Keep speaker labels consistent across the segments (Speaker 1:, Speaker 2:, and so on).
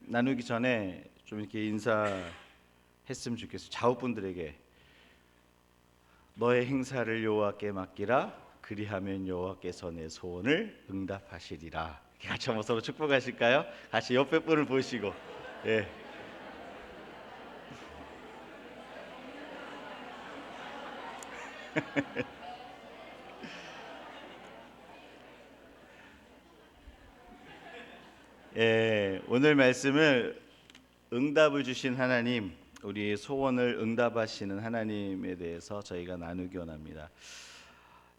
Speaker 1: 나누기 전에 좀 이렇게 인사했으면 좋겠어요. 좌우분들에게 너의 행사를 여호와께 맡기라. 그리하면 여호와께서 내 소원을 응답하시리라. 이렇게 같이 한번 서로 축복하실까요? 같이 옆에 분을 보시고. 예. 예, 오늘 말씀을 응답을 주신 하나님, 우리의 소원을 응답하시는 하나님에 대해서 저희가 나누기 원합니다.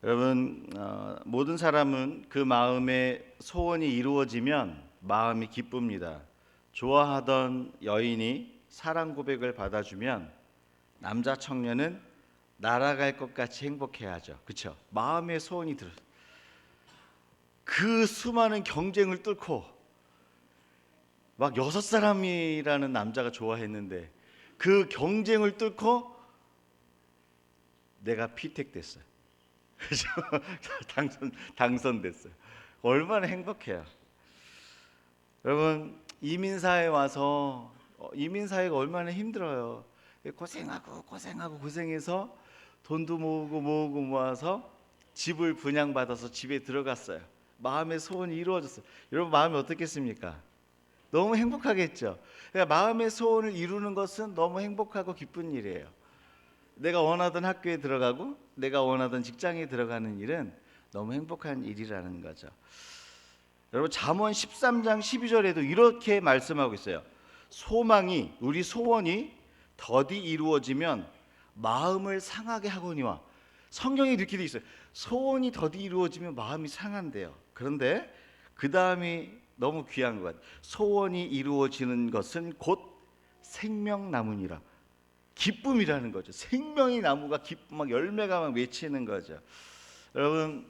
Speaker 1: 여러분, 모든 사람은 그 마음의 소원이 이루어지면 마음이 기쁩니다. 좋아하던 여인이 사랑 고백을 받아주면 남자 청년은 날아갈 것 같이 행복해하죠. 그렇죠? 마음의 소원이 들어. 그 수많은 경쟁을 뚫고 막 6사람이라는 남자가 좋아했는데 그 경쟁을 뚫고 내가 피택됐어요. 그죠? 당선됐어요. 얼마나 행복해요. 여러분, 이민사회에 와서 이민사회가 얼마나 힘들어요. 고생해서 돈도 모으고 모아서 집을 분양받아서 집에 들어갔어요. 마음의 소원이 이루어졌어요. 여러분, 마음이 어떻겠습니까? 너무 행복하겠죠. 그러니까 마음의 소원을 이루는 것은 너무 행복하고 기쁜 일이에요. 내가 원하던 학교에 들어가고 내가 원하던 직장에 들어가는 일은 너무 행복한 일이라는 거죠. 여러분, 잠언 13장 12절에도 이렇게 말씀하고 있어요. 소망이, 우리 소원이 더디 이루어지면 마음을 상하게 하거니와. 성경에 이렇게 돼 있어요. 소원이 더디 이루어지면 마음이 상한대요. 그런데 그 다음이 너무 귀한 것 같아요. 소원이 이루어지는 것은 곧 생명나무니라. 기쁨이라는 거죠. 생명의 나무가 기쁨, 막 열매가 막 맺히는 거죠. 여러분,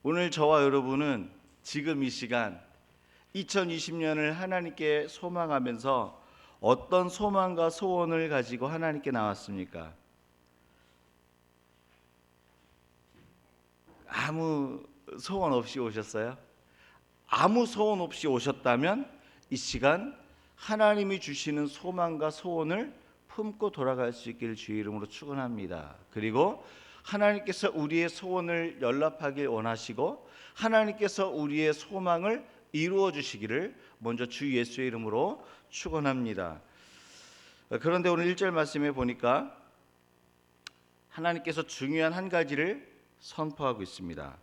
Speaker 1: 오늘 저와 여러분은 지금 이 시간 2020년을 하나님께 소망하면서 어떤 소망과 소원을 가지고 하나님께 나왔습니까? 아무 소원 없이 오셨어요? 아무 소원 없이 오셨다면 이 시간 하나님이 주시는 소망과 소원을 품고 돌아갈 수 있기를 주의 이름으로 축원합니다. 그리고 하나님께서 우리의 소원을 연락하길 원하시고 하나님께서 우리의 소망을 이루어 주시기를 먼저 주 예수의 이름으로 축원합니다. 그런데 오늘 1절 말씀에 보니까 하나님께서 중요한 한 가지를 선포하고 있습니다.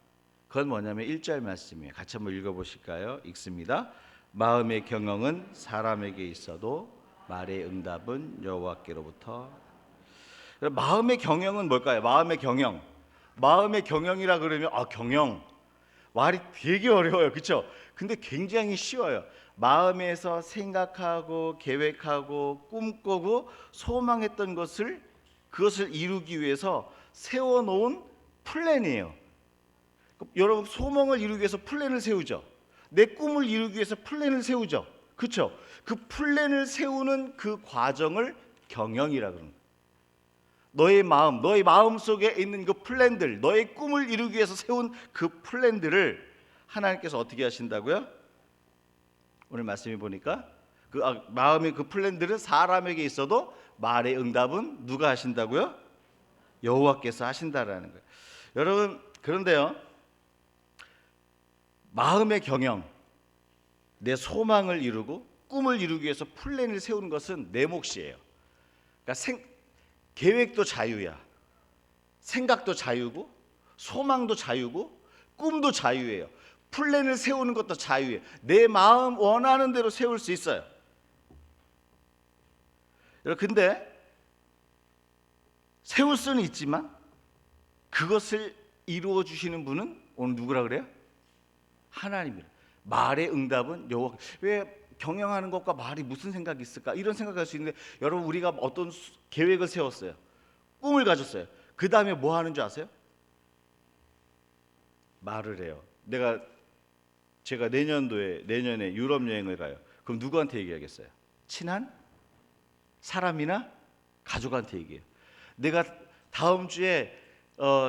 Speaker 1: 그건 뭐냐면 1절 말씀이에요. 같이 한번 읽어보실까요? 읽습니다. 마음의 경영은 사람에게 있어도 말의 응답은 여호와께로부터. 마음의 경영은 뭘까요? 마음의 경영. 마음의 경영이라 그러면 경영. 말이 되게 어려워요. 그렇죠? 근데 굉장히 쉬워요. 마음에서 생각하고 계획하고 꿈꾸고 소망했던 그것을 이루기 위해서 세워놓은 플랜이에요. 여러분, 소망을 이루기 위해서 플랜을 세우죠. 내 꿈을 이루기 위해서 플랜을 세우죠. 그렇죠? 그 플랜을 세우는 그 과정을 경영이라 그러는 거예요. 너의 마음 속에 있는 그 플랜들, 너의 꿈을 이루기 위해서 세운 그 플랜들을 하나님께서 어떻게 하신다고요? 오늘 말씀해 보니까 마음의 그 플랜들은 사람에게 있어도 말의 응답은 누가 하신다고요? 여호와께서 하신다라는 거예요. 여러분, 그런데요, 마음의 경영, 내 소망을 이루고 꿈을 이루기 위해서 플랜을 세우는 것은 내 몫이에요. 그러니까 계획도 자유야, 생각도 자유고 소망도 자유고 꿈도 자유예요. 플랜을 세우는 것도 자유예요. 내 마음 원하는 대로 세울 수 있어요. 근데 세울 수는 있지만 그것을 이루어 주시는 분은 오늘 누구라 그래요? 하나님이라. 말의 응답은 여호와. 왜 경영하는 것과 말이 무슨 생각이 있을까? 이런 생각할 수 있는데, 여러분, 우리가 어떤 계획을 세웠어요. 꿈을 가졌어요. 그 다음에 뭐 하는 줄 아세요? 말을 해요. 제가 내년에 유럽 여행을 가요. 그럼 누구한테 얘기하겠어요? 친한 사람이나 가족한테 얘기해요. 내가 다음 주에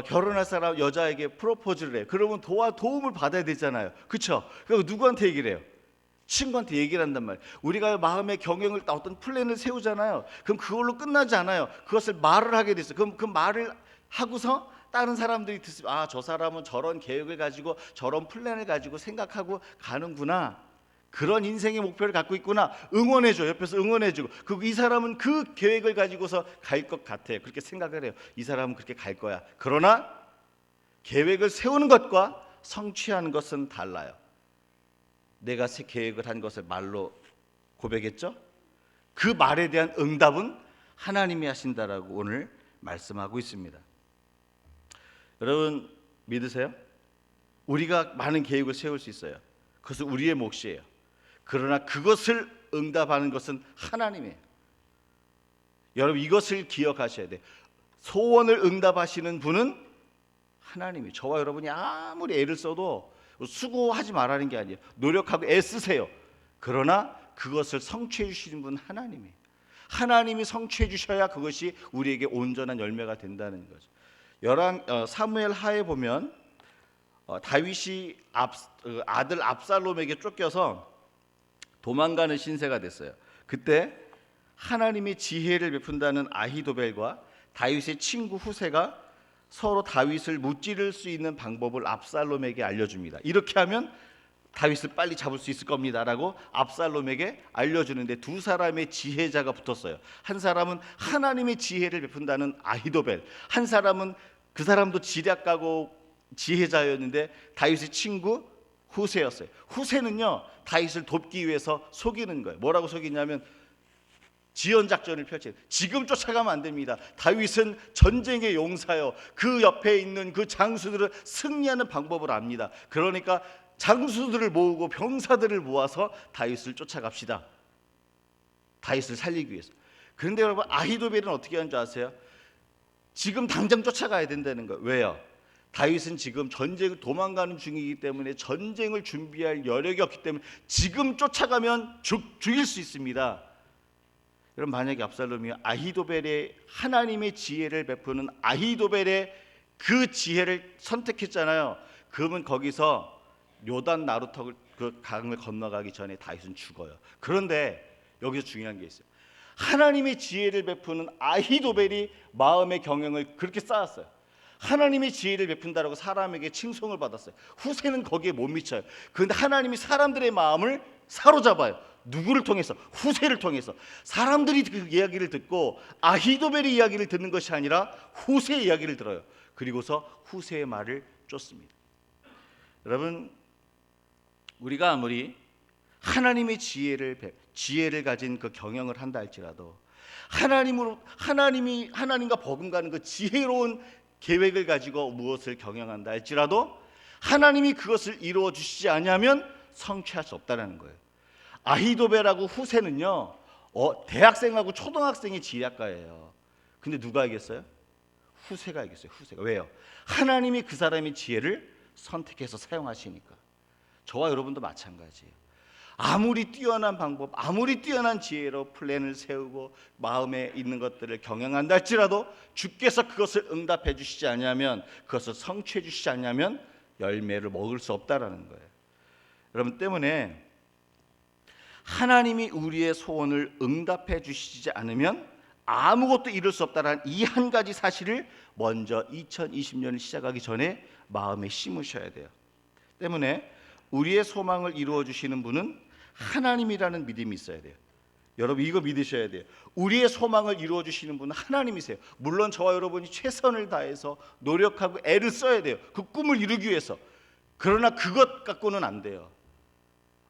Speaker 1: 결혼할 사람 여자에게 프로포즈를 해요. 그러면 도움을 받아야 되잖아요. 그렇죠? 그리고 누구한테 얘기를 해요? 친구한테 얘기를 한단 말이에요. 우리가 마음의 경영을 어떤 플랜을 세우잖아요. 그럼 그걸로 끝나지 않아요. 그것을 말을 하게 됐어요. 그럼 그 말을 하고서 다른 사람들이 듣습니다. 아, 저 사람은 저런 계획을 가지고 저런 플랜을 가지고 생각하고 가는구나. 그런 인생의 목표를 갖고 있구나. 응원해줘. 옆에서 응원해주고. 그리고 이 사람은 그 계획을 가지고서 갈 것 같아요. 그렇게 생각을 해요. 이 사람은 그렇게 갈 거야. 그러나 계획을 세우는 것과 성취하는 것은 달라요. 내가 새 계획을 한 것을 말로 고백했죠. 그 말에 대한 응답은 하나님이 하신다라고 오늘 말씀하고 있습니다. 여러분 믿으세요? 우리가 많은 계획을 세울 수 있어요. 그것은 우리의 몫이에요. 그러나 그것을 응답하는 것은 하나님이에요. 여러분 이것을 기억하셔야 돼요. 소원을 응답하시는 분은 하나님이. 저와 여러분이 아무리 애를 써도 수고하지 말라는 게 아니에요. 노력하고 애쓰세요. 그러나 그것을 성취해 주시는 분은 하나님이에요. 하나님이 성취해 주셔야 그것이 우리에게 온전한 열매가 된다는 거죠. 사무엘 하에 보면 다윗이 아들 압살롬에게 쫓겨서 도망가는 신세가 됐어요. 그때 하나님이 지혜를 베푼다는 아히도벨과 다윗의 친구 후세가 서로 다윗을 무찌를 수 있는 방법을 압살롬에게 알려줍니다. 이렇게 하면 다윗을 빨리 잡을 수 있을 겁니다라고 압살롬에게 알려주는데 두 사람의 지혜자가 붙었어요. 한 사람은 하나님의 지혜를 베푼다는 아히도벨, 한 사람은 그 사람도 지략가고 지혜자였는데 다윗의 친구 후세였어요. 후세는요 다윗을 돕기 위해서 속이는 거예요. 뭐라고 속이냐면 지연작전을 펼쳐요. 지금 쫓아가면 안 됩니다. 다윗은 전쟁의 용사요. 그 옆에 있는 그 장수들은 승리하는 방법을 압니다. 그러니까 장수들을 모으고 병사들을 모아서 다윗을 쫓아갑시다. 다윗을 살리기 위해서. 그런데 여러분 아히도벨은 어떻게 하는 줄 아세요? 지금 당장 쫓아가야 된다는 거예요. 왜요? 다윗은 지금 전쟁을 도망가는 중이기 때문에 전쟁을 준비할 여력이 없기 때문에 지금 쫓아가면 죽일 수 있습니다. 여러분 만약에 압살롬이 아히도벨의 하나님의 지혜를 베푸는 아히도벨의 그 지혜를 선택했잖아요. 그러면 거기서 요단 나루터 그 강을 건너가기 전에 다윗은 죽어요. 그런데 여기서 중요한 게 있어요. 하나님의 지혜를 베푸는 아히도벨이 마음의 경영을 그렇게 쌓았어요. 하나님의 지혜를 베푼다라고 사람에게 칭송을 받았어요. 후세는 거기에 못 미쳐요. 그런데 하나님이 사람들의 마음을 사로잡아요. 누구를 통해서? 후세를 통해서. 사람들이 그 이야기를 듣고 아히도벨의 이야기를 듣는 것이 아니라 후세의 이야기를 들어요. 그리고서 후세의 말을 쫓습니다. 여러분 우리가 아무리 하나님의 지혜를 가진 그 경영을 한다 할지라도 하나님과 버금가는 그 지혜로운 계획을 가지고 무엇을 경영한다 할지라도 하나님이 그것을 이루어 주시지 않으면 성취할 수 없다는 거예요. 아히도벨하고 후세는요 대학생하고 초등학생의 지략가예요. 근데 누가 이겼어요? 후세가 이겼어요. 후세가. 왜요? 하나님이 그 사람의 지혜를 선택해서 사용하시니까. 저와 여러분도 마찬가지예요. 아무리 뛰어난 방법, 아무리 뛰어난 지혜로 플랜을 세우고 마음에 있는 것들을 경영한다 할지라도 주께서 그것을 응답해 주시지 않으면, 그것을 성취해 주시지 않으면 열매를 먹을 수 없다라는 거예요. 여러분 때문에 하나님이 우리의 소원을 응답해 주시지 않으면 아무것도 이룰 수 없다라는 이 한 가지 사실을 먼저 2020년을 시작하기 전에 마음에 심으셔야 돼요. 때문에 우리의 소망을 이루어 주시는 분은 하나님이라는 믿음이 있어야 돼요. 여러분 이거 믿으셔야 돼요. 우리의 소망을 이루어 주시는 분은 하나님이세요. 물론 저와 여러분이 최선을 다해서 노력하고 애를 써야 돼요. 그 꿈을 이루기 위해서. 그러나 그것 갖고는 안 돼요.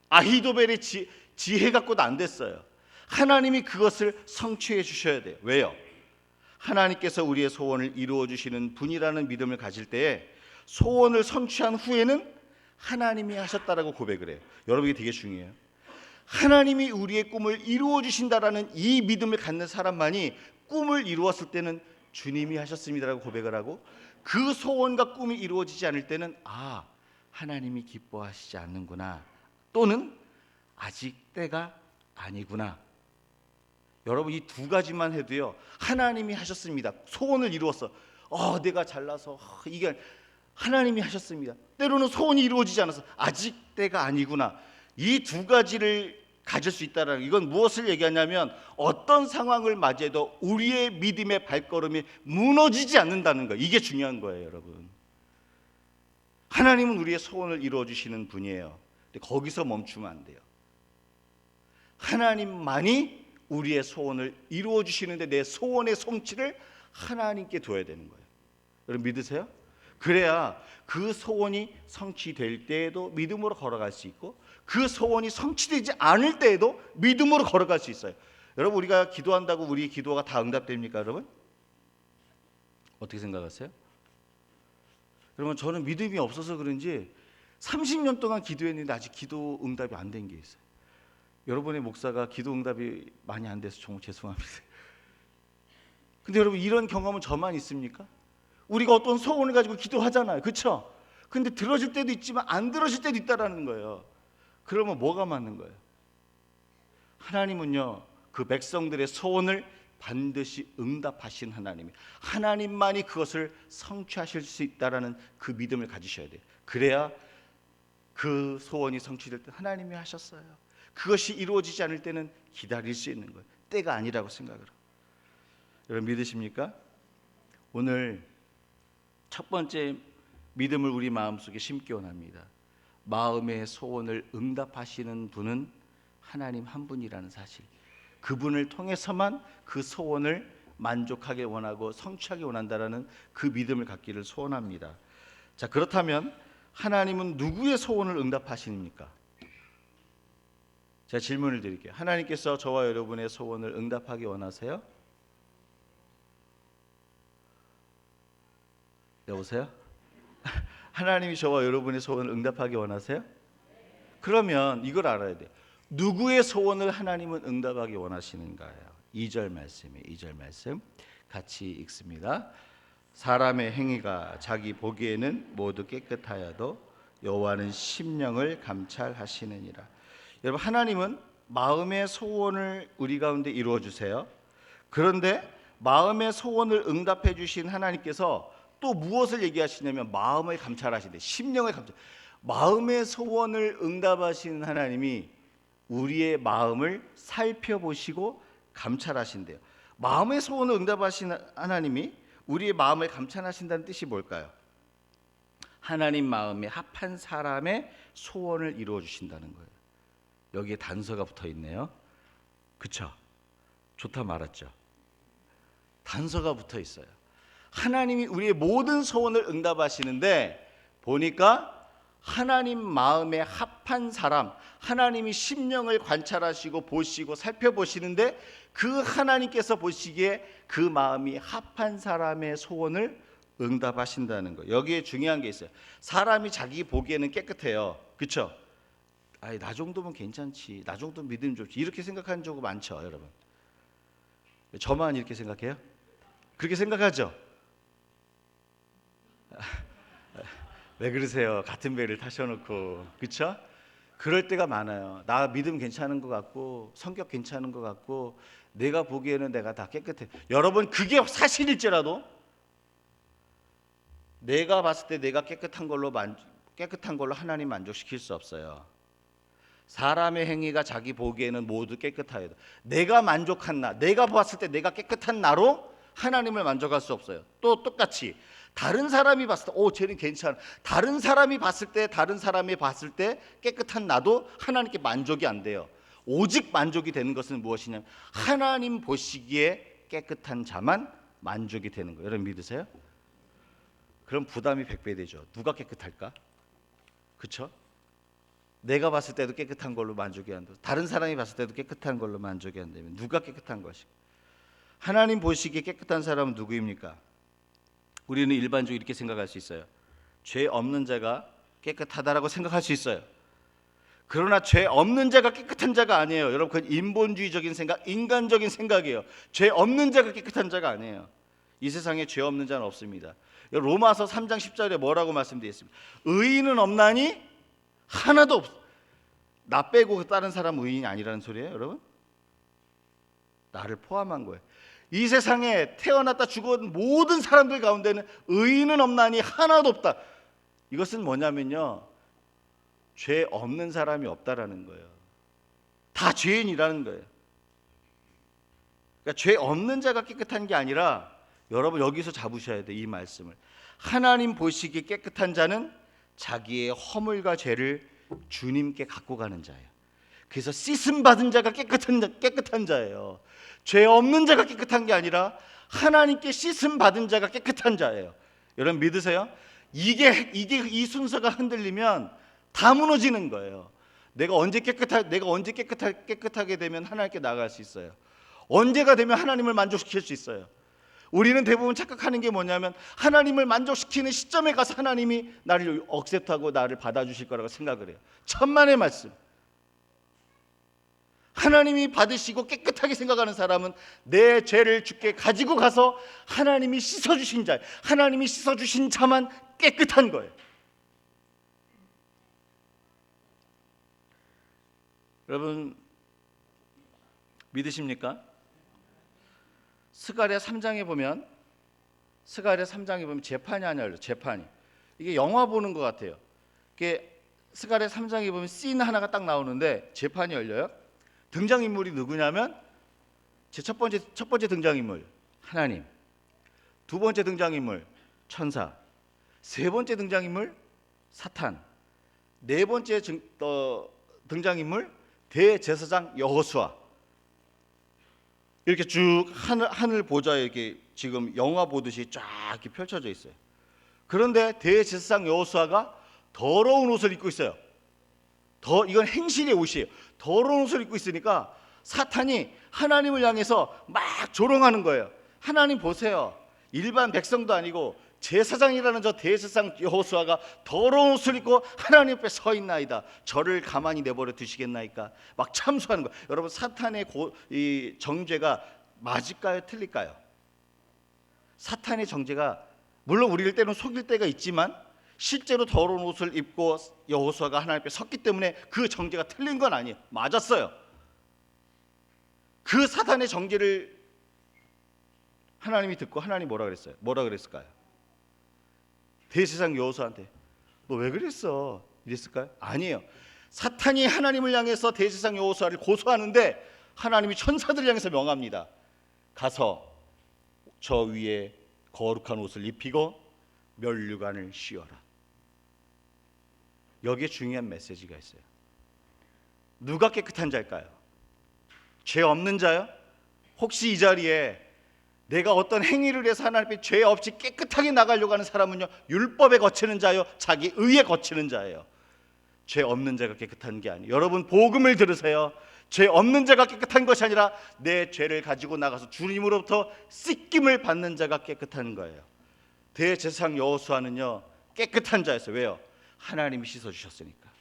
Speaker 1: 아히도벨의 지혜 갖고도 안 됐어요. 하나님이 그것을 성취해 주셔야 돼요. 왜요? 하나님께서 우리의 소원을 이루어 주시는 분이라는 믿음을 가질 때에 소원을 성취한 후에는 하나님이 하셨다라고 고백을 해요. 여러분 이게 되게 중요해요. 하나님이 우리의 꿈을 이루어 주신다라는 이 믿음을 갖는 사람만이 꿈을 이루었을 때는 주님이 하셨습니다라고 고백을 하고, 그 소원과 꿈이 이루어지지 않을 때는 하나님이 기뻐하시지 않는구나, 또는 아직 때가 아니구나. 여러분 이 두 가지만 해도요, 하나님이 하셨습니다. 소원을 이루었어. 내가 잘나서 이게 하나님이 하셨습니다. 때로는 소원이 이루어지지 않아서 아직 때가 아니구나. 이 두 가지를 가질 수 있다는, 이건 무엇을 얘기하냐면 어떤 상황을 맞이해도 우리의 믿음의 발걸음이 무너지지 않는다는 거예요. 이게 중요한 거예요, 여러분. 하나님은 우리의 소원을 이루어 주시는 분이에요. 근데 거기서 멈추면 안 돼요. 하나님만이 우리의 소원을 이루어 주시는데 내 소원의 성취를 하나님께 둬야 되는 거예요. 여러분 믿으세요? 그래야 그 소원이 성취될 때에도 믿음으로 걸어갈 수 있고, 그 소원이 성취되지 않을 때에도 믿음으로 걸어갈 수 있어요. 여러분, 우리가 기도한다고 우리 기도가 다 응답됩니까, 여러분? 어떻게 생각하세요? 여러분, 저는 믿음이 없어서 그런지 30년 동안 기도했는데 아직 기도 응답이 안 된 게 있어요. 여러분의 목사가 기도 응답이 많이 안 돼서 정말 죄송합니다. 근데 여러분, 이런 경험은 저만 있습니까? 우리가 어떤 소원을 가지고 기도하잖아요, 그렇죠? 근데 들어질 때도 있지만 안 들어질 때도 있다라는 거예요. 그러면 뭐가 맞는 거예요? 하나님은요, 그 백성들의 소원을 반드시 응답하신 하나님이, 하나님만이 그것을 성취하실 수 있다라는 그 믿음을 가지셔야 돼요. 그래야 그 소원이 성취될 때 하나님이 하셨어요, 그것이 이루어지지 않을 때는 기다릴 수 있는 거예요. 때가 아니라고 생각을 해요. 여러분 믿으십니까? 오늘 첫 번째 믿음을 우리 마음속에 심기 원합니다. 마음의 소원을 응답하시는 분은 하나님 한 분이라는 사실, 그분을 통해서만 그 소원을 만족하게 원하고 성취하게 원한다라는 그 믿음을 갖기를 소원합니다. 자, 그렇다면 하나님은 누구의 소원을 응답하십니까? 제가 질문을 드릴게요. 하나님께서 저와 여러분의 소원을 응답하기 원하세요? 여보세요? 하나님이 저와 여러분의 소원을 응답하기 원하세요? 그러면 이걸 알아야 돼요. 누구의 소원을 하나님은 응답하기 원하시는가요? 2절 말씀이에요. 2절 말씀 같이 읽습니다. 사람의 행위가 자기 보기에는 모두 깨끗하여도 여호와는 심령을 감찰하시느니라. 여러분, 하나님은 마음의 소원을 우리 가운데 이루어 주세요. 그런데 마음의 소원을 응답해 주신 하나님께서 또 무엇을 얘기하시냐면 마음을 감찰하시는데, 심령을 감찰. 마음의 소원을 응답하시는 하나님이 우리의 마음을 살펴보시고 감찰하신대요. 마음의 소원을 응답하시는 하나님이 우리의 마음을 감찰하신다는 뜻이 뭘까요? 하나님 마음에 합한 사람의 소원을 이루어 주신다는 거예요. 여기에 단서가 붙어 있네요. 그쵸? 좋다 말았죠? 단서가 붙어 있어요. 하나님이 우리의 모든 소원을 응답하시는데 보니까 하나님 마음에 합한 사람, 하나님이 심령을 관찰하시고 보시고 살펴보시는데 그 하나님께서 보시기에 그 마음이 합한 사람의 소원을 응답하신다는 거예요. 여기에 중요한 게 있어요. 사람이 자기 보기에는 깨끗해요, 그렇죠? 아이, 나 정도면 괜찮지, 나 정도 믿음 좋지, 이렇게 생각하는 적 많죠, 여러분. 저만 이렇게 생각해요? 그렇게 생각하죠? 왜 그러세요? 같은 배를 타셔놓고, 그렇죠? 그럴 때가 많아요. 나 믿음 괜찮은 것 같고 성격 괜찮은 것 같고 내가 보기에는 내가 다 깨끗해. 여러분, 그게 사실일지라도 내가 봤을 때 내가 깨끗한 걸로 하나님 만족시킬 수 없어요. 사람의 행위가 자기 보기에는 모두 깨끗하여도, 내가 만족한 나, 내가 봤을 때 내가 깨끗한 나로 하나님을 만족할 수 없어요. 또 똑같이 다른 사람이 봤을 때 쟤는 괜찮아, 다른 사람이 봤을 때 깨끗한 나도 하나님께 만족이 안 돼요. 오직 만족이 되는 것은 무엇이냐면 하나님 보시기에 깨끗한 자만 만족이 되는 거예요. 여러분 믿으세요? 그럼 부담이 100배 되죠. 누가 깨끗할까? 그렇죠? 내가 봤을 때도 깨끗한 걸로 만족이 안 되고 다른 사람이 봤을 때도 깨끗한 걸로 만족이 안 되면 누가 깨끗한 것이? 하나님 보시기에 깨끗한 사람은 누구입니까? 우리는 일반적으로 이렇게 생각할 수 있어요. 죄 없는 자가 깨끗하다라고 생각할 수 있어요. 그러나 죄 없는 자가 깨끗한 자가 아니에요. 여러분, 그건 인본주의적인 생각, 인간적인 생각이에요. 죄 없는 자가 깨끗한 자가 아니에요. 이 세상에 죄 없는 자는 없습니다. 로마서 3장 10절에 뭐라고 말씀되어 있습니까? 의인은 없나니 하나도 없어. 나 빼고 다른 사람은 의인이 아니라는 소리예요, 여러분? 나를 포함한 거예요. 이 세상에 태어났다 죽은 모든 사람들 가운데는 의인은 없나니 하나도 없다. 이것은 뭐냐면요, 죄 없는 사람이 없다라는 거예요. 다 죄인이라는 거예요. 그러니까 죄 없는 자가 깨끗한 게 아니라, 여러분 여기서 잡으셔야 돼, 이 말씀을. 하나님 보시기에 깨끗한 자는 자기의 허물과 죄를 주님께 갖고 가는 자예요. 그래서 씻음 받은 자가 깨끗한 자예요. 죄 없는 자가 깨끗한 게 아니라 하나님께 씻음 받은 자가 깨끗한 자예요. 여러분 믿으세요? 이게 이 순서가 흔들리면 다 무너지는 거예요. 내가 언제 깨끗하게 되면 하나님께 나아갈 수 있어요? 언제가 되면 하나님을 만족시킬 수 있어요? 우리는 대부분 착각하는 게 뭐냐면, 하나님을 만족시키는 시점에 가서 하나님이 나를 억셉트하고 나를 받아주실 거라고 생각을 해요. 천만의 말씀. 하나님이 받으시고 깨끗하게 생각하는 사람은 내 죄를 주께 가지고 가서 하나님이 씻어주신 자, 하나님이 씻어주신 자만 깨끗한 거예요. 여러분 믿으십니까? 스가랴 3장에 보면 재판이 아니라 재판이, 이게 영화 보는 것 같아요. 이게 스가랴 3장에 보면 씬 하나가 딱 나오는데 재판이 열려요. 등장인물이 누구냐면, 첫 번째 등장인물 하나님, 두 번째 등장인물 천사, 세 번째 등장인물 사탄, 네 번째 등장인물 대제사장 여호수아. 이렇게 쭉 하늘 보좌에 이렇게 지금 영화 보듯이 쫙 이렇게 펼쳐져 있어요. 그런데 대제사장 여호수아가 더러운 옷을 입고 있어요. 이건 행실의 옷이에요. 더러운 옷을 입고 있으니까 사탄이 하나님을 향해서 막 조롱하는 거예요. 하나님 보세요. 일반 백성도 아니고 제사장이라는 저 대제사장 여호수아가 더러운 옷을 입고 하나님 앞에 서 있나이다. 저를 가만히 내버려 두시겠나이까? 막 참수하는 거예요. 여러분 사탄의 이 정죄가 맞을까요? 틀릴까요? 사탄의 정죄가 물론 우리를 때로는 속일 때가 있지만, 실제로 더러운 옷을 입고 여호수아가 하나님 앞에 섰기 때문에 그 정죄가 틀린 건 아니에요. 맞았어요. 그 사탄의 정죄를 하나님이 듣고 하나님이 뭐라 그랬을까요? 대제사장 여호수아한테 너 왜 그랬어? 이랬을까요? 아니에요. 사탄이 하나님을 향해서 대제사장 여호수아를 고소하는데 하나님이 천사들을 향해서 명합니다. 가서 저 위에 거룩한 옷을 입히고 면류관을 씌워라. 여기에 중요한 메시지가 있어요. 누가 깨끗한 자일까요? 죄 없는 자요? 혹시 이 자리에 내가 어떤 행위를 해서 하나님 앞에 죄 없이 깨끗하게 나가려고 하는 사람은요, 율법에 거치는 자요, 자기 의에 거치는 자예요. 죄 없는 자가 깨끗한 게 아니에요. 여러분 복음을 들으세요. 죄 없는 자가 깨끗한 것이 아니라 내 죄를 가지고 나가서 주님으로부터 씻김을 받는 자가 깨끗한 거예요. 대제사장 여호수아는요 깨끗한 자였어요. 왜요? 하나님이 씻어주셨으니까.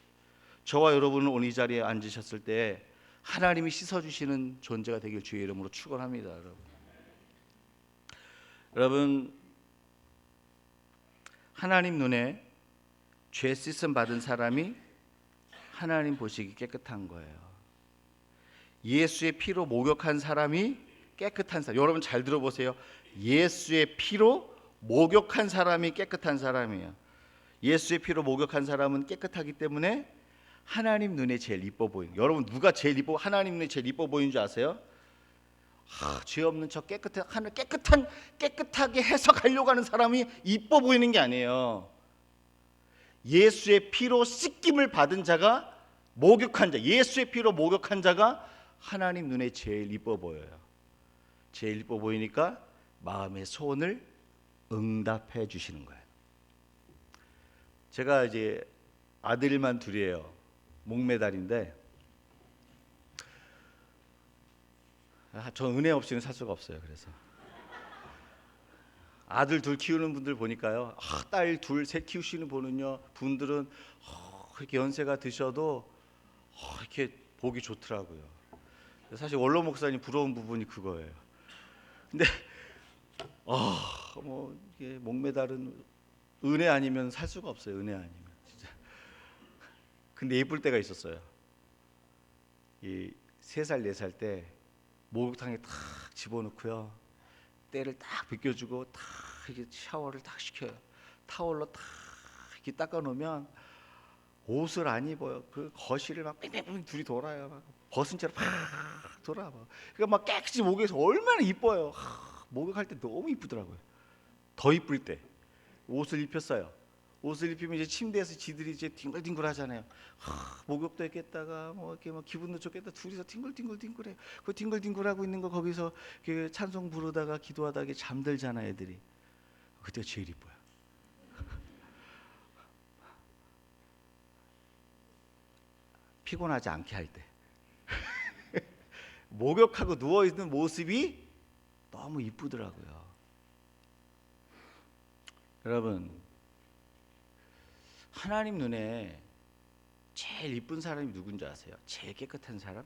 Speaker 1: 저와 여러분은 오늘 이 자리에 앉으셨을 때 하나님이 씻어주시는 존재가 되길 주의 이름으로 축원합니다. 여러분 하나님 눈에 죄 씻음 받은 사람이 하나님 보시기 깨끗한 거예요. 예수의 피로 목욕한 사람이 깨끗한 사람. 여러분 잘 들어보세요. 예수의 피로 목욕한 사람이 깨끗한 사람이에요. 예수의 피로 목욕한 사람은 깨끗하기 때문에 하나님 눈에 제일 이뻐 보이는. 여러분 누가 제일 이뻐, 하나님 눈에 제일 이뻐 보이는 줄 아세요? 죄 없는 척 깨끗하게 해석하려고 하는 사람이 이뻐 보이는 게 아니에요. 예수의 피로 씻김을 받은 자가, 목욕한 자, 예수의 피로 목욕한 자가 하나님 눈에 제일 이뻐 보여요. 제일 이뻐 보이니까 마음의 소원을 응답해 주시는 거예요. 제가 이제 아들만 둘이에요. 목매달인데 저 은혜 없이는 살 수가 없어요. 그래서 아들 둘 키우는 분들 보니까요, 딸 둘 셋 키우시는 분들은 그렇게 연세가 드셔도 이렇게 보기 좋더라고요. 사실 원로 목사님 부러운 부분이 그거예요. 근데 뭐 이게 목매달은 은혜 아니면 살 수가 없어요. 은혜 아니면 진짜. 근데 예쁠 때가 있었어요. 이 3살 4살 때 목욕탕에 탁 집어넣고요, 때를 딱 벗겨주고 탁 이렇게 샤워를 딱 시켜요. 타월로 탁 이렇게 닦아놓으면 옷을 안 입어요. 그 거실을 막 뺑뺑뺑 둘이 돌아요. 막 벗은 채로 팍 돌아. 막 그러니까 막 깨끗이 목욕해서 얼마나 이뻐요. 목욕할 때 너무 이쁘더라고요. 더 이쁠 때 옷을 입혔어요. 옷을 입히면 이제 침대에서 지들이 이제 뒹굴뒹굴 하잖아요. 목욕도 했겠다가 뭐 이렇게 뭐 기분도 좋겠다. 둘이서 뒹굴뒹굴해. 그 뒹굴뒹굴하고 있는 거 거기서 그 찬송 부르다가 기도하다가 이게 잠들잖아 애들이. 그때가 제일 이뻐요. 피곤하지 않게 할 때. 목욕하고 누워 있는 모습이 너무 이쁘더라고요. 여러분, 하나님 눈에 제일 이쁜 사람이 누군지 아세요? 제일 깨끗한 사람?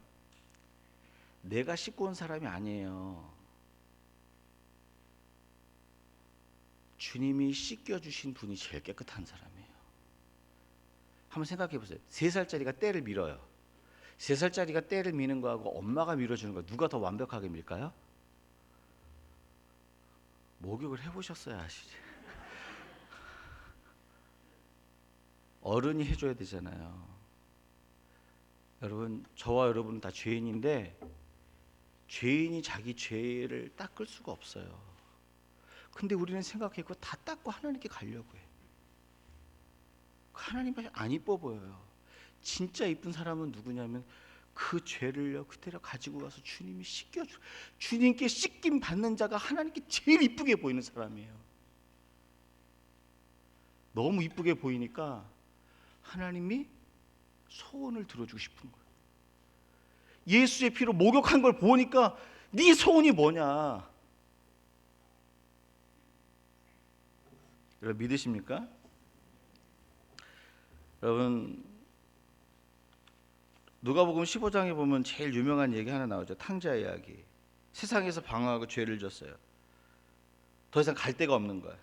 Speaker 1: 내가 씻고 온 사람이 아니에요. 주님이 씻겨주신 분이 제일 깨끗한 사람이에요. 한번 생각해 보세요. 3살짜리가 때를 밀어요. 3살짜리가 때를 미는 거하고 엄마가 밀어주는 거 누가 더 완벽하게 밀까요? 목욕을 해보셨어야 아시지. 어른이 해줘야 되잖아요. 여러분, 저와 여러분은 다 죄인인데 죄인이 자기 죄를 닦을 수가 없어요. 근데 우리는 생각해 그거 다 닦고 하나님께 가려고 해. 하나님이 안 이뻐 보여요. 진짜 이쁜 사람은 누구냐면 그 죄를요 그대로 가지고 가서 주님이 씻겨줘. 주님께 씻김 받는 자가 하나님께 제일 이쁘게 보이는 사람이에요. 너무 이쁘게 보이니까 하나님이 소원을 들어주고 싶은 거예요. 예수의 피로 목욕한 걸 보니까 네 소원이 뭐냐? 여러분 믿으십니까? 여러분 누가복음 15장에 보면 제일 유명한 얘기 하나 나오죠. 탕자 이야기. 세상에서 방황하고 죄를 졌어요. 더 이상 갈 데가 없는 거야.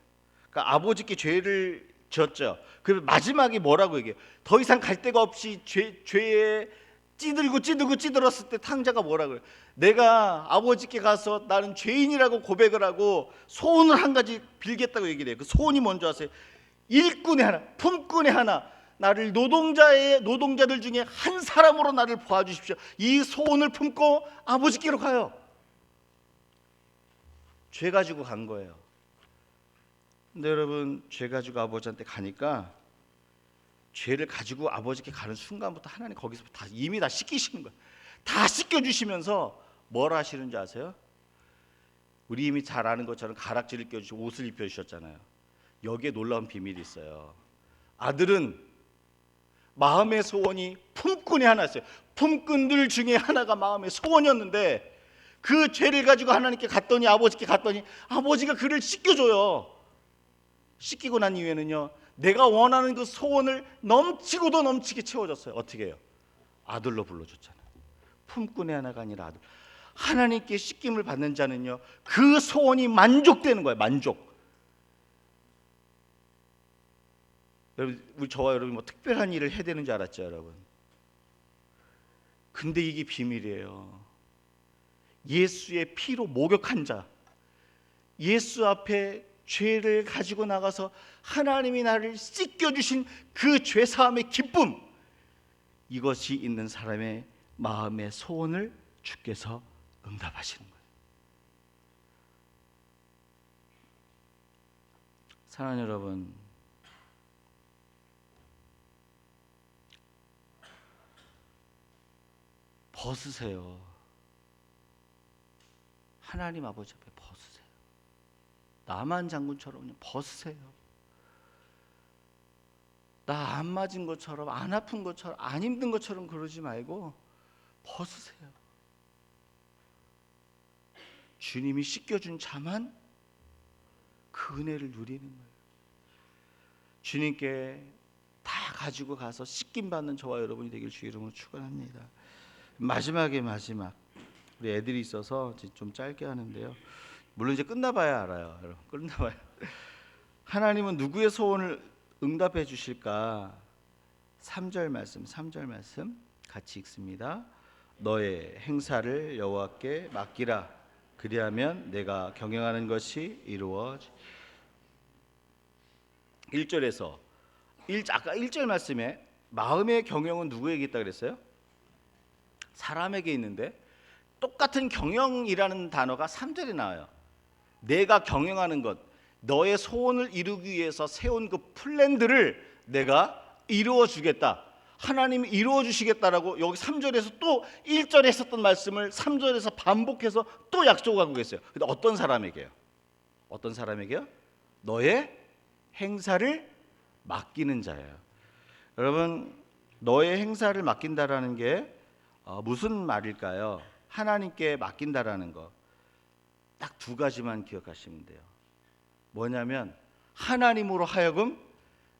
Speaker 1: 그러니까 아버지께 죄를 졌죠. 그래서 마지막에 뭐라고 얘기해요? 더 이상 갈 데가 없이 죄에 찌들었을 때 탕자가 뭐라고 해요? 내가 아버지께 가서 나는 죄인이라고 고백을 하고 소원을 한 가지 빌겠다고 얘기를 해요. 그 소원이 뭔지 아세요? 일꾼의 하나, 품꾼의 하나, 나를 노동자들 중에 한 사람으로 나를 보아주십시오. 이 소원을 품고 아버지께로 가요. 죄 가지고 간 거예요. 근데 여러분 죄 가지고 아버지한테 가니까 죄를 가지고 아버지께 가는 순간부터 하나님 거기서 이미 다 씻기시는 거예요. 다 씻겨주시면서 뭘 하시는지 아세요? 우리 이미 잘 아는 것처럼 가락지를 껴주시고 옷을 입혀주셨잖아요. 여기에 놀라운 비밀이 있어요. 아들은 마음의 소원이 품꾼이 하나 있어요. 품꾼들 중에 하나가 마음의 소원이었는데 그 죄를 가지고 하나님께 갔더니 아버지께 갔더니 아버지가 그를 씻겨줘요. 씻기고 난 이후에는요 내가 원하는 그 소원을 넘치고도 넘치게 채워줬어요. 어떻게 해요? 아들로 불러줬잖아요. 품꾼의 하나가 아니라 아들. 하나님께 씻김을 받는 자는요 그 소원이 만족되는 거예요. 만족. 여러분, 저와 여러분이 뭐 특별한 일을 해야 되는 줄 알았죠, 여러분. 근데 이게 비밀이에요. 예수의 피로 목욕한 자, 예수 앞에 죄를 가지고 나가서 하나님이 나를 씻겨주신 그 죄사함의 기쁨, 이것이 있는 사람의 마음의 소원을 주께서 응답하시는 거예요. 사랑하는 여러분, 벗으세요. 하나님 아버지 앞에 벗으세요. 나만 장군처럼 그냥 벗으세요. 나 안 맞은 것처럼 안 아픈 것처럼 안 힘든 것처럼 그러지 말고 벗으세요. 주님이 씻겨준 자만 그 은혜를 누리는 거예요. 주님께 다 가지고 가서 씻김 받는 저와 여러분이 되길 주 이름으로 축원합니다. 마지막 우리 애들이 있어서 좀 짧게 하는데요. 물론 이제 끝나봐야 알아요. 여러분 끝나봐야. 하나님은 누구의 소원을 응답해 주실까? 3절 말씀 같이 읽습니다. 너의 행사를 여호와께 맡기라. 그리하면 내가 경영하는 것이 이루어지. 1절에서 아까 1절 말씀에 마음의 경영은 누구에게 있다 그랬어요? 사람에게 있는데 똑같은 경영이라는 단어가 3절에 나와요. 내가 경영하는 것, 너의 소원을 이루기 위해서 세운 그 플랜들을 내가 이루어 주겠다. 하나님이 이루어 주시겠다라고 여기 3절에서 또 1절에 했었던 말씀을 3절에서 반복해서 또 약속하고 계세요. 근데 어떤 사람에게요? 어떤 사람에게요? 너의 행사를 맡기는 자예요. 여러분, 너의 행사를 맡긴다라는 게 무슨 말일까요? 하나님께 맡긴다라는 거. 딱 두 가지만 기억하시면 돼요. 뭐냐면 하나님으로 하여금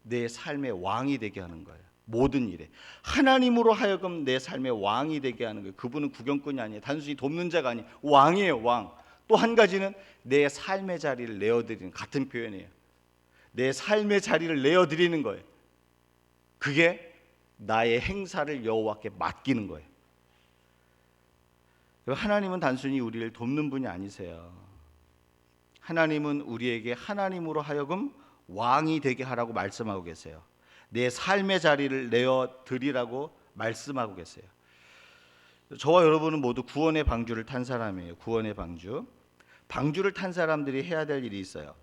Speaker 1: 내 삶의 왕이 되게 하는 거예요. 모든 일에 하나님으로 하여금 내 삶의 왕이 되게 하는 거예요. 그분은 구경꾼이 아니에요. 단순히 돕는 자가 아니에요. 왕이에요, 왕. 또 한 가지는 내 삶의 자리를 내어드리는, 같은 표현이에요. 내 삶의 자리를 내어드리는 거예요. 그게 나의 행사를 여호와께 맡기는 거예요. 하나님은 단순히 우리를 돕는 분이 아니세요. 하나님은 우리에게 하나님으로 하여금 왕이 되게 하라고 말씀하고 계세요. 내 삶의 자리를 내어드리라고 말씀하고 계세요. 저와 여러분은 모두 구원의 방주를 탄 사람이에요. 구원의 방주. 방주를 탄 사람들이 해야 될 일이 있어요.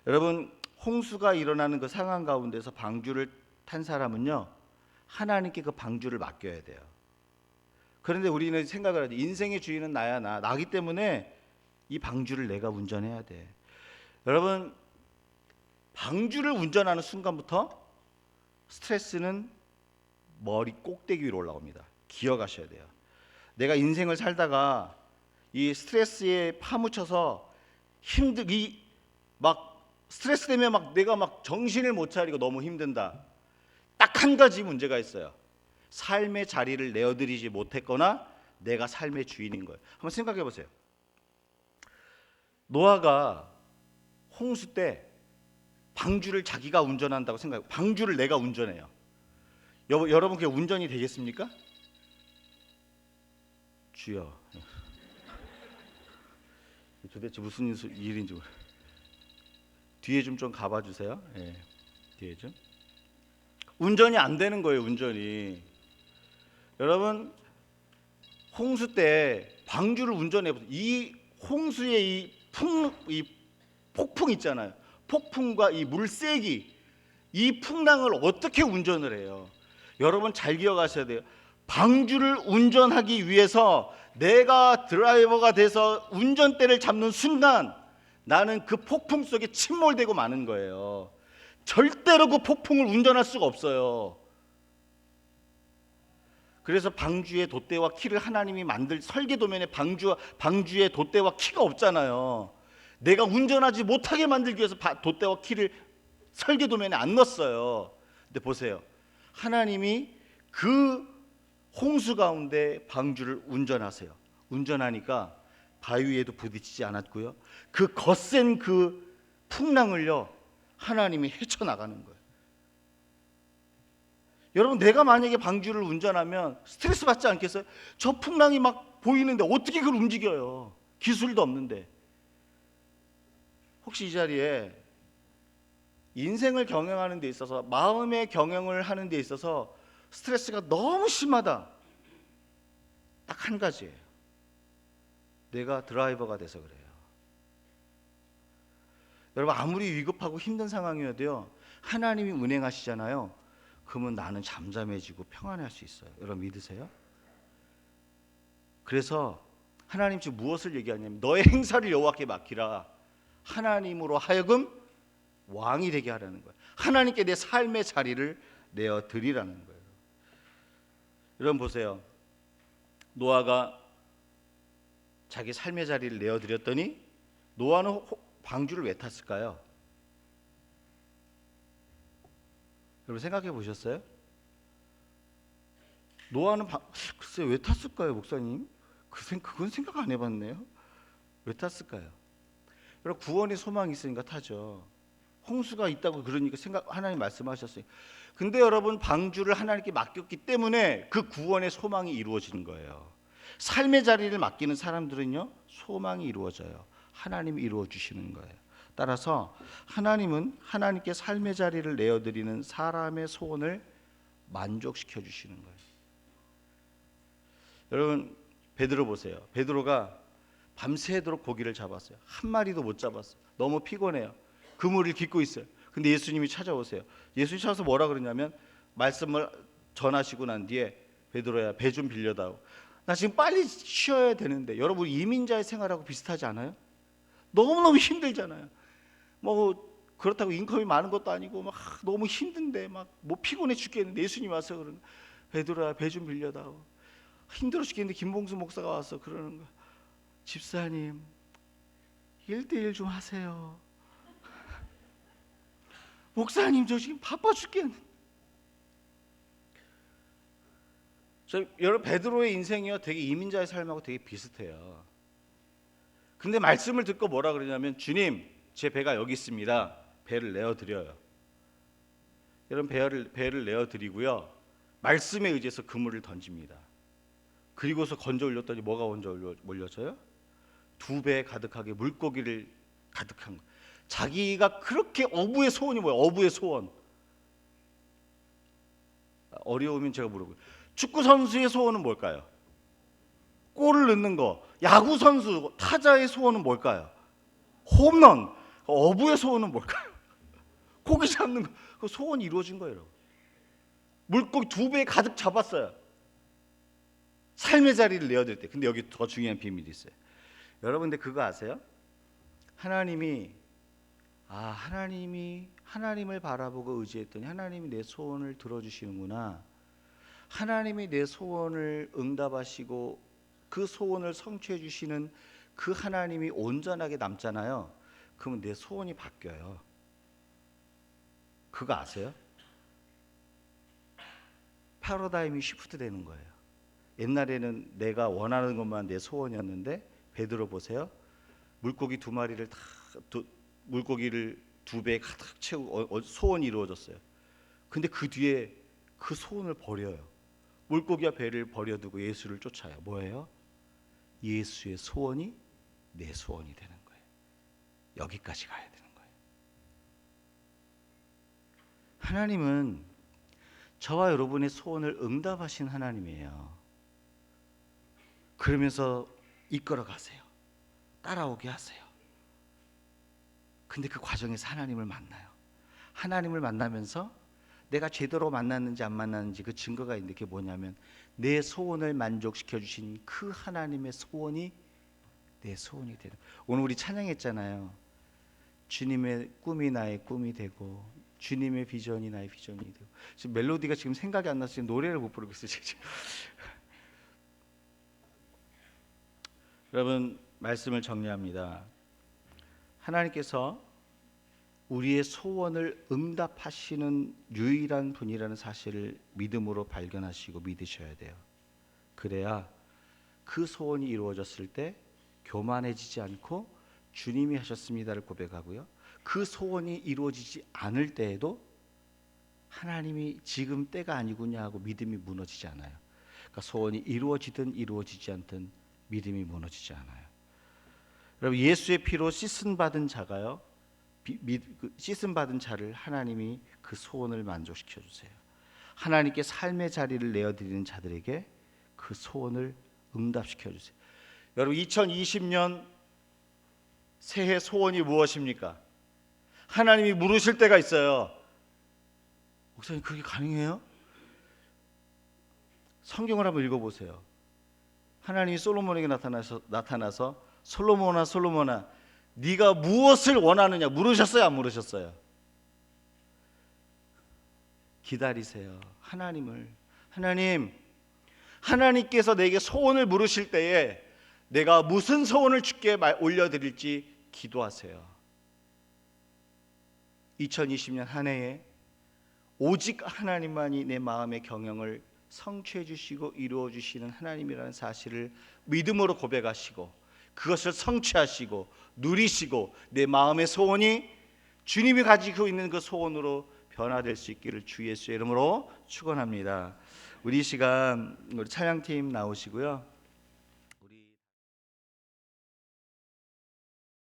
Speaker 1: 여러분, 홍수가 일어나는 그 상황 가운데서 방주를 탄 사람은요, 하나님께 그 방주를 맡겨야 돼요. 그런데 우리는 생각을 하죠. 인생의 주인은 나야, 나기 때문에 이 방주를 내가 운전해야 돼. 여러분, 방주를 운전하는 순간부터 스트레스는 머리 꼭대기 위로 올라옵니다. 기억하셔야 돼요. 내가 인생을 살다가 이 스트레스에 파묻혀서 막 스트레스 때문에 막 내가 막 정신을 못 차리고 너무 힘든다. 딱 한 가지 문제가 있어요. 삶의 자리를 내어드리지 못했거나 내가 삶의 주인인 거예요. 한번 생각해 보세요. 노아가 홍수 때 방주를 자기가 운전한다고 생각해요. 방주를 내가 운전해요. 여러분 그게 운전이 되겠습니까? 주여, 도대체 무슨 일인지 뒤에 좀 가봐 주세요. 예, 뒤에 좀. 운전이 안 되는 거예요. 운전이. 여러분, 홍수 때 방주를 운전해 보세요. 이 홍수의 이 폭풍 있잖아요. 폭풍과 이 물세기, 이 풍랑을 어떻게 운전을 해요? 여러분 잘 기억하셔야 돼요. 방주를 운전하기 위해서 내가 드라이버가 돼서 운전대를 잡는 순간 나는 그 폭풍 속에 침몰되고 마는 거예요. 절대로 그 폭풍을 운전할 수가 없어요. 그래서 방주의 돛대와 키를 하나님이 설계도면에 방주의 돛대와 키가 없잖아요. 내가 운전하지 못하게 만들기 위해서 돛대와 키를 설계도면에 안 넣었어요. 근데 보세요. 하나님이 그 홍수 가운데 방주를 운전하세요. 운전하니까 바위에도 부딪히지 않았고요. 그 거센 그 풍랑을요, 하나님이 헤쳐나가는 거예요. 여러분, 내가 만약에 방주를 운전하면 스트레스 받지 않겠어요? 저 풍랑이 막 보이는데 어떻게 그걸 움직여요? 기술도 없는데. 혹시 이 자리에 인생을 경영하는 데 있어서, 마음의 경영을 하는 데 있어서 스트레스가 너무 심하다, 딱 한 가지예요. 내가 드라이버가 돼서 그래요. 여러분, 아무리 위급하고 힘든 상황이어도요, 하나님이 운행하시잖아요. 그러면 나는 잠잠해지고 평안할 수 있어요. 여러분 믿으세요? 그래서 하나님 지금 무엇을 얘기하냐면 너의 행사를 여호와께 맡기라. 하나님으로 하여금 왕이 되게 하라는 거예요. 하나님께 내 삶의 자리를 내어드리라는 거예요. 여러분 보세요. 노아가 자기 삶의 자리를 내어드렸더니 노아는 방주를 왜 탔을까요? 여러분 생각해 보셨어요? 노아는 글쎄 왜 탔을까요, 목사님? 그건 생각 안 해봤네요. 왜 탔을까요? 여러분 구원의 소망이 있으니까 타죠. 홍수가 있다고 그러니까 하나님 말씀하셨어요. 근데 여러분 방주를 하나님께 맡겼기 때문에 그 구원의 소망이 이루어지는 거예요. 삶의 자리를 맡기는 사람들은요, 소망이 이루어져요. 하나님이 이루어 주시는 거예요. 따라서 하나님은 하나님께 삶의 자리를 내어드리는 사람의 소원을 만족시켜 주시는 거예요. 여러분 베드로 보세요. 베드로가 밤새도록 고기를 잡았어요. 한 마리도 못 잡았어요. 너무 피곤해요. 그물을 깃고 있어요. 근데 예수님이 찾아오세요. 예수님이 찾아서 뭐라 그러냐면 말씀을 전하시고 난 뒤에 베드로야 배 좀 빌려다오. 나 지금 빨리 쉬어야 되는데. 여러분 이민자의 생활하고 비슷하지 않아요? 너무너무 힘들잖아요. 뭐 그렇다고 인컴이 많은 것도 아니고 막 너무 힘든데 막 뭐 피곤해 죽겠는데 예수님 와서 그러는 거야. 베드로야 배 좀 빌려다오. 힘들어 죽겠는데 김봉수 목사가 와서 그러는 거야. 집사님 1대1 좀 하세요. 목사님 저 지금 바빠 죽겠는데. 여러분 베드로의 인생이요 되게 이민자의 삶하고 되게 비슷해요. 근데 말씀을 듣고 뭐라 그러냐면 주님 제 배가 여기 있습니다. 배를 내어드려요. 여러분 배를 내어드리고요 말씀에 의지해서 그물을 던집니다. 그리고서 건져 올렸더니 뭐가 건져 올려져요? 2배 가득하게 물고기를 가득한 거. 자기가 그렇게 어부의 소원이 뭐예요? 어부의 소원. 어려우면 제가 물어보요. 축구 선수의 소원은 뭘까요? 골을 넣는 거. 야구 선수 타자의 소원은 뭘까요? 홈런. 어부의 소원은 뭘까요? 고기 잡는 거. 그 소원이 이루어진 거예요. 여러분. 물고기 2배 가득 잡았어요. 삶의 자리를 내어드릴 때. 근데 여기 더 중요한 비밀이 있어요. 여러분 근데 그거 아세요? 하나님을 바라보고 의지했더니 하나님이 내 소원을 들어주시는구나. 하나님이 내 소원을 응답하시고 그 소원을 성취해 주시는 그 하나님이 온전하게 남잖아요. 그러면 내 소원이 바뀌어요. 그거 아세요? 패러다임이 시프트 되는 거예요. 옛날에는 내가 원하는 것만 내 소원이었는데 베드로 보세요. 물고기 2마리를 물고기를 2배 가득 채우고 소원이 이루어졌어요. 근데 그 뒤에 그 소원을 버려요. 물고기와 배를 버려두고 예수를 쫓아요. 뭐예요? 예수의 소원이 내 소원이 되는 거예요. 여기까지 가야 되는 거예요. 하나님은 저와 여러분의 소원을 응답하신 하나님이에요. 그러면서 이끌어 가세요. 따라오게 하세요. 근데 그 과정에서 하나님을 만나요. 하나님을 만나면서 내가 제대로 만났는지 안 만났는지 그 증거가 있는데 그게 뭐냐면 내 소원을 만족시켜 주신 그 하나님의 소원이 내 소원이 되는. 오늘 우리 찬양했잖아요. 주님의 꿈이 나의 꿈이 되고 주님의 비전이 나의 비전이 되고. 지금 멜로디가 지금 생각이 안 나서 지금 노래를 못 부르고 있어요. 지금. 여러분 말씀을 정리합니다. 하나님께서 우리의 소원을 응답하시는 유일한 분이라는 사실을 믿음으로 발견하시고 믿으셔야 돼요. 그래야 그 소원이 이루어졌을 때 교만해지지 않고 주님이 하셨습니다를 고백하고요. 그 소원이 이루어지지 않을 때에도 하나님이 지금 때가 아니구냐 하고 믿음이 무너지지 않아요. 그러니까 소원이 이루어지든 이루어지지 않든 믿음이 무너지지 않아요. 여러분 예수의 피로 씻음 받은 자가요. 씻음 받은 자를 하나님이 그 소원을 만족시켜 주세요. 하나님께 삶의 자리를 내어드리는 자들에게 그 소원을 응답시켜 주세요. 여러분 2020년 새해 소원이 무엇입니까? 하나님이 물으실 때가 있어요. 목사님 그게 가능해요? 성경을 한번 읽어보세요. 하나님이 솔로몬에게 나타나서 솔로몬아 네가 무엇을 원하느냐 물으셨어요? 안 물으셨어요? 기다리세요. 하나님께서 내게 소원을 물으실 때에 내가 무슨 소원을 주께 올려드릴지 기도하세요. 2020년 한 해에 오직 하나님만이 내 마음의 경영을 성취해 주시고 이루어 주시는 하나님이라는 사실을 믿음으로 고백하시고 그것을 성취하시고 누리시고 내 마음의 소원이 주님이 가지고 있는 그 소원으로 변화될 수 있기를 주 예수의 이름으로 축원합니다. 우리 시간 우리 찬양팀 나오시고요.